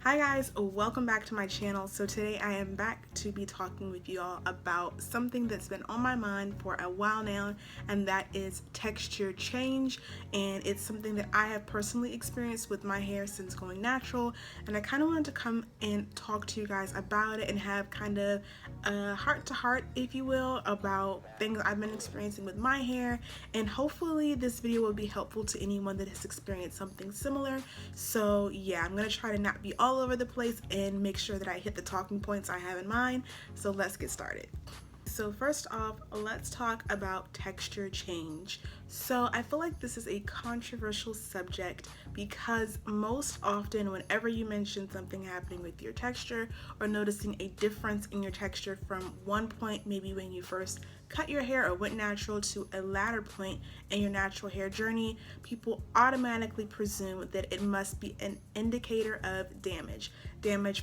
Hi guys, welcome back to my channel. So today I am back to be talking with you all about something that's been on my mind for a while now, and that is texture change. And it's something that I have personally experienced with my hair since going natural, and I kind of wanted to come and talk to you guys about it and have kind of a heart to heart, if you will, about things I've been experiencing with my hair. And hopefully this video will be helpful to anyone that has experienced something similar. So yeah, I'm gonna try to not be all over the place and make sure that I hit the talking points I have in mind. So let's get started. So first off, let's talk about texture change. So I feel like this is a controversial subject because most often whenever you mention something happening with your texture or noticing a difference in your texture from one point, maybe when you first cut your hair or went natural, to a latter point in your natural hair journey, people automatically presume that it must be an indicator of damage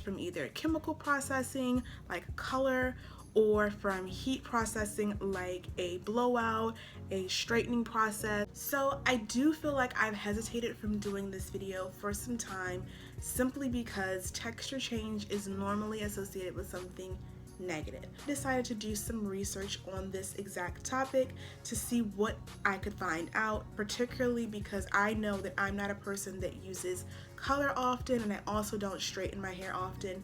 from either chemical processing like color, or from heat processing like a blowout, a straightening process. So I do feel like I've hesitated from doing this video for some time simply because texture change is normally associated with something negative. I decided to do some research on this exact topic to see what I could find out, particularly because I know that I'm not a person that uses color often, and I also don't straighten my hair often.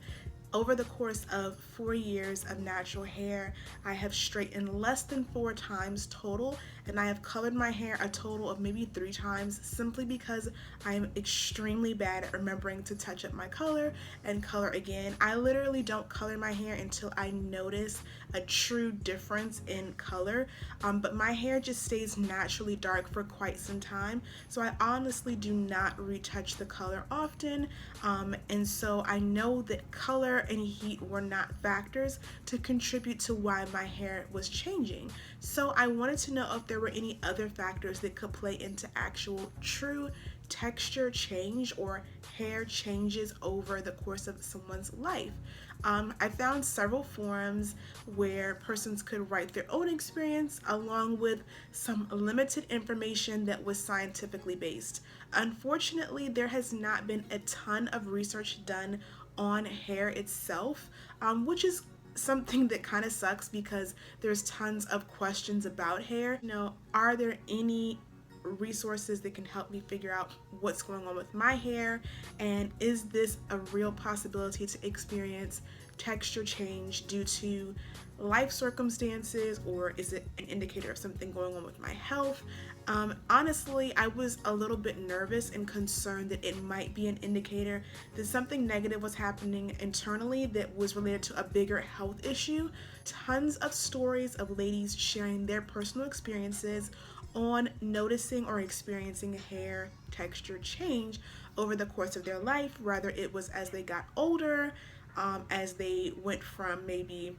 Over the course of 4 years of natural hair, I have straightened less than 4 times total, and I have colored my hair a total of maybe 3 times simply because I am extremely bad at remembering to touch up my color and color again. I literally don't color my hair until I notice a true difference in color, but my hair just stays naturally dark for quite some time, so I honestly do not retouch the color often, and so I know that color and heat were not factors to contribute to why my hair was changing. So I wanted to know if there were any other factors that could play into actual true texture change or hair changes over the course of someone's life. I found several forums where persons could write their own experience along with some limited information that was scientifically based. Unfortunately, there has not been a ton of research done on hair itself, which is something that kind of sucks because there's tons of questions about hair. Are there any resources that can help me figure out what's going on with my hair, and is this a real possibility to experience texture change due to life circumstances, or is it an indicator of something going on with my health? Honestly, I was a little bit nervous and concerned that it might be an indicator that something negative was happening internally that was related to a bigger health issue. Tons of stories of ladies sharing their personal experiences on noticing or experiencing hair texture change over the course of their life, whether it was as they got older, as they went from maybe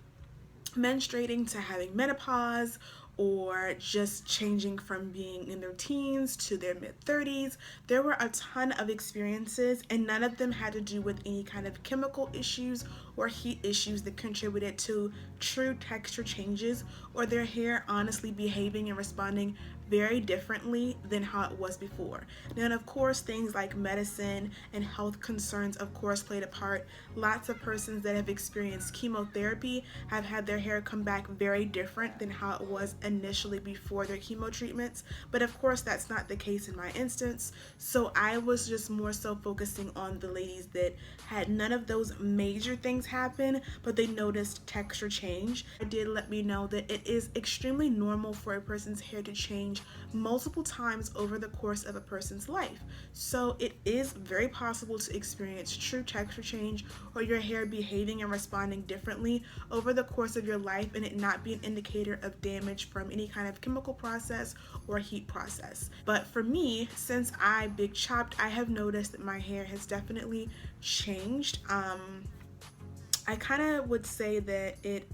menstruating to having menopause, or just changing from being in their teens to their mid-30s. There were a ton of experiences, and none of them had to do with any kind of chemical issues or heat issues that contributed to true texture changes, or their hair honestly behaving and responding very differently than how it was before. Then of course things like medicine and health concerns of course played a part. Lots of persons that have experienced chemotherapy have had their hair come back very different than how it was initially before their chemo treatments, but of course that's not the case in my instance. So I was just more so focusing on the ladies that had none of those major things happen, but they noticed texture change. It did let me know that it is extremely normal for a person's hair to change multiple times over the course of a person's life. So it is very possible to experience true texture change, or your hair behaving and responding differently over the course of your life, and it not be an indicator of damage from any kind of chemical process or heat process. But for me, since I big chopped, I have noticed that my hair has definitely changed. I kind of would say that it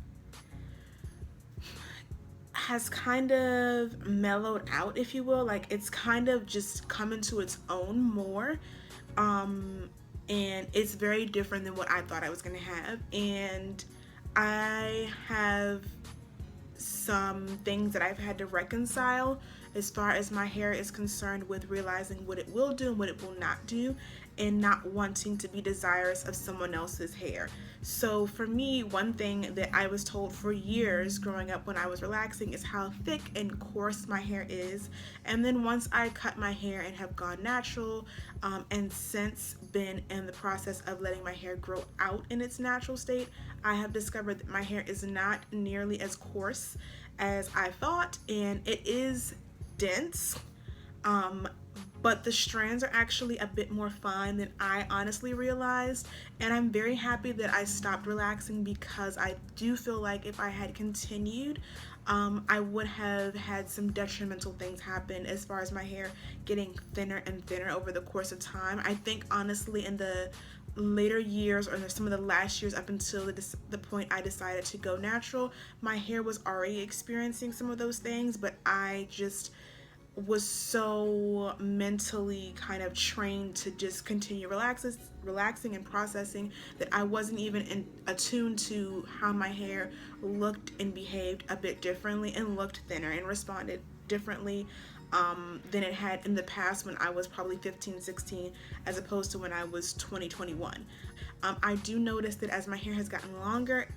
has kind of mellowed out, if you will. Like, it's kind of just come into its own more, and it's very different than what I thought I was gonna have. And I have some things that I've had to reconcile as far as my hair is concerned, with realizing what it will do and what it will not do. and not wanting to be desirous of someone else's hair. So for me, one thing that I was told for years growing up when I was relaxing is how thick and coarse my hair is. And then once I cut my hair and have gone natural, and since been in the process of letting my hair grow out in its natural state, I have discovered that my hair is not nearly as coarse as I thought, and it is dense. Um, but the strands are actually a bit more fine than I honestly realized, and I'm very happy that I stopped relaxing, because I do feel like if I had continued, I would have had some detrimental things happen as far as my hair getting thinner and thinner over the course of time. I think honestly in the later years, or some of the last years up until the point I decided to go natural, my hair was already experiencing some of those things, but I just was so mentally kind of trained to just continue relaxing and processing, that I wasn't even attuned to how my hair looked and behaved a bit differently, and looked thinner and responded differently than it had in the past when I was probably 15, 16, as opposed to when I was 20, 21. I do notice that as my hair has gotten longer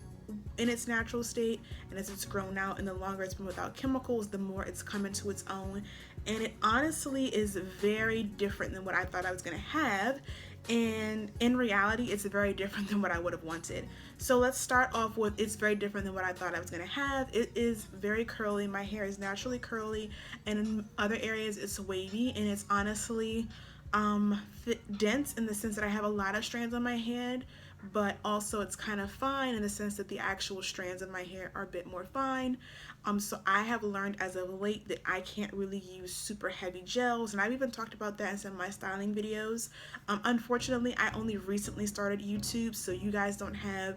in its natural state, and as it's grown out, and the longer it's been without chemicals, the more it's come into its own. And it honestly is very different than what I thought I was going to have. And in reality, it's very different than what I would have wanted. So let's start off with, it's very different than what I thought I was going to have. It is very curly. My hair is naturally curly, and in other areas it's wavy, and it's honestly dense in the sense that I have a lot of strands on my head, but also it's kind of fine in the sense that the actual strands of my hair are a bit more fine. So I have learned as of late that I can't really use super heavy gels, and I've even talked about that in some of my styling videos. Unfortunately, I only recently started YouTube, so you guys don't have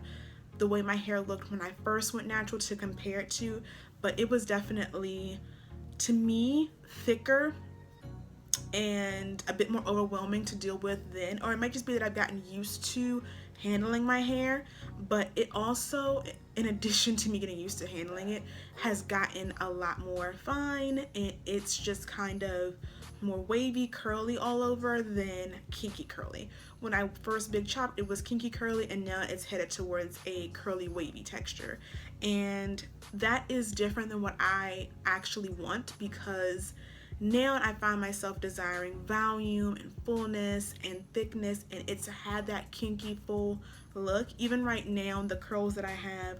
the way my hair looked when I first went natural to compare it to, but it was definitely, to me, thicker and a bit more overwhelming to deal with then, or it might just be that I've gotten used to handling my hair, but it also, in addition to me getting used to handling it, has gotten a lot more fine, and it's just kind of more wavy, curly all over than kinky curly. When I first big chopped, it was kinky curly, and now it's headed towards a curly wavy texture, and that is different than what I actually want, because now I find myself desiring volume and fullness and thickness, and it's had that kinky full look. Even right now, the curls that I have,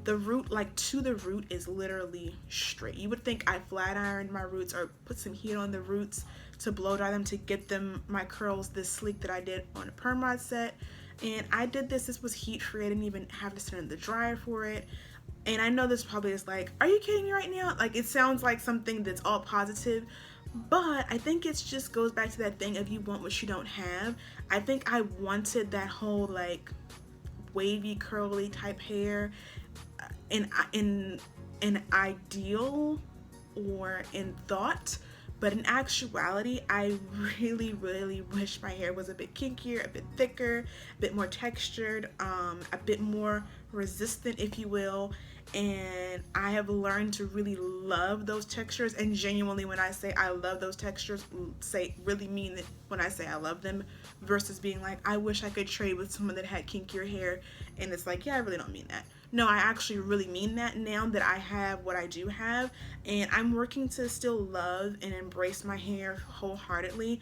the root, like to the root, is literally straight. You would think I flat ironed my roots or put some heat on the roots to blow dry them to get them, my curls, this sleek that I did on a perm rod set. And I did this was heat free. I didn't even have to sit in the dryer for it. And I know this probably is like, are you kidding me right now? Like, it sounds like something that's all positive, but I think it just goes back to that thing of you want what you don't have. I think I wanted that whole like wavy curly type hair in an ideal or in thought, but in actuality, I really, really wish my hair was a bit kinkier, a bit thicker, a bit more textured, a bit more resistant, if you will. And I have learned to really love those textures, and genuinely, when I say I love those textures, really mean that when I say I love them, versus being like, I wish I could trade with someone that had kinkier hair, and it's like, yeah, I really don't mean that. No, I actually really mean that now that I have what I do have, and I'm working to still love and embrace my hair wholeheartedly.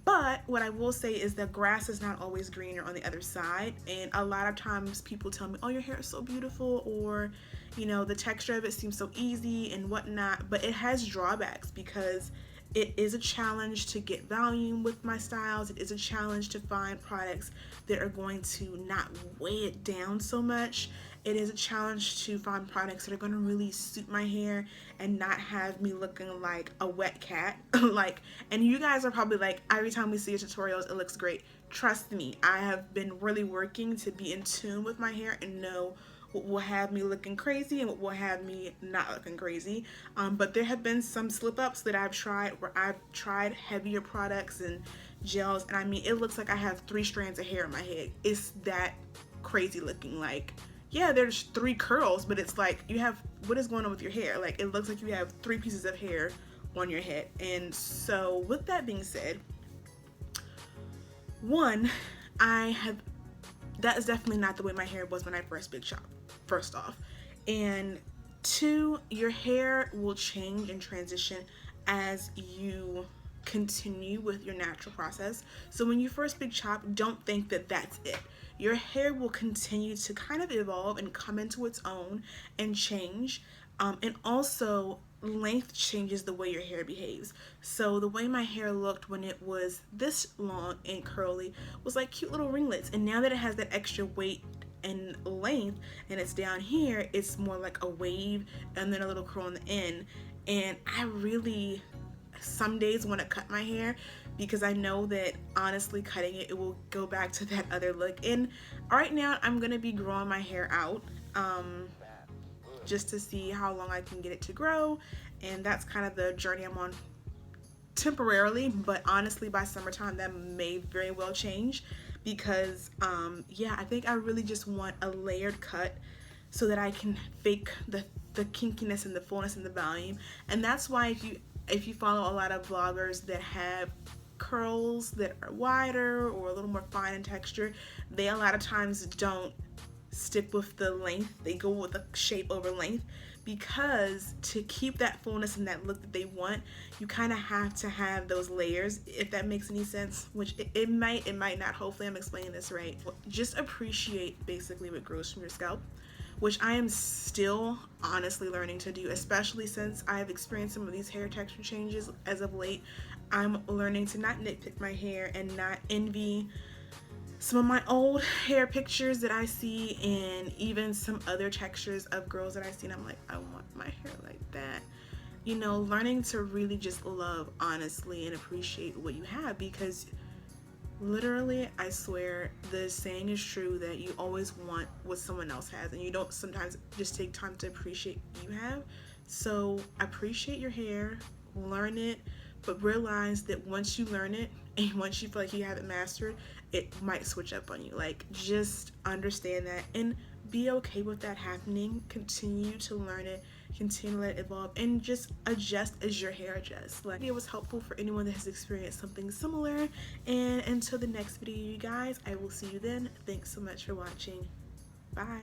But what I will say is that grass is not always greener on the other side, and a lot of times people tell me, oh, your hair is so beautiful, or you know, the texture of it seems so easy and whatnot, but it has drawbacks, because it is a challenge to get volume with my styles. It is a challenge to find products that are going to not weigh it down so much. It is a challenge to find products that are going to really suit my hair and not have me looking like a wet cat. Like, and you guys are probably like, every time we see your tutorials, it looks great. Trust me, I have been really working to be in tune with my hair and know what will have me looking crazy and what will have me not looking crazy. But there have been some slip-ups that I've tried where I've tried heavier products and gels, and I mean, it looks like I have 3 strands of hair in my head. It's that crazy looking. Like, yeah, there's 3 curls, but it's like, you have, what is going on with your hair? Like, it looks like you have 3 pieces of hair on your head. And so with that being said, One, that is definitely not the way my hair was when I first big shop, first off. And two, your hair will change and transition as you continue with your natural process. So when you first big chop, don't think that that's it. Your hair will continue to kind of evolve and come into its own and change. And also, length changes the way your hair behaves. So the way my hair looked when it was this long and curly was like cute little ringlets. And now that it has that extra weight and length and it's down here, it's more like a wave and then a little curl on the end. And I really some days want to cut my hair because I know that honestly cutting it will go back to that other look. And right now I'm gonna be growing my hair out, just to see how long I can get it to grow, and that's kind of the journey I'm on temporarily. But honestly, by summertime that may very well change because yeah, I think I really just want a layered cut so that I can fake the kinkiness and the fullness and the volume. And that's why if you follow a lot of vloggers that have curls that are wider or a little more fine in texture, they a lot of times don't stick with the length. They go with the shape over length because to keep that fullness and that look that they want, you kind of have to have those layers, if that makes any sense, which it might not. Hopefully I'm explaining this right. Just appreciate basically what grows from your scalp, which I am still honestly learning to do, especially since I've experienced some of these hair texture changes as of late. I'm learning to not nitpick my hair and not envy some of my old hair pictures that I see and even some other textures of girls that I see, and I'm like, I want my hair like that. You know, learning to really just love honestly and appreciate what you have, because literally, I swear, the saying is true that you always want what someone else has, and you don't sometimes just take time to appreciate what you have. So appreciate your hair, learn it, but realize that once you learn it and once you feel like you have it mastered, it might switch up on you. Like, just understand that and be okay with that happening. Continue to learn it, continue to let it evolve, and just adjust as your hair adjusts. Like, it was helpful for anyone that has experienced something similar. And until the next video, you guys, I will see you then. Thanks so much for watching. Bye.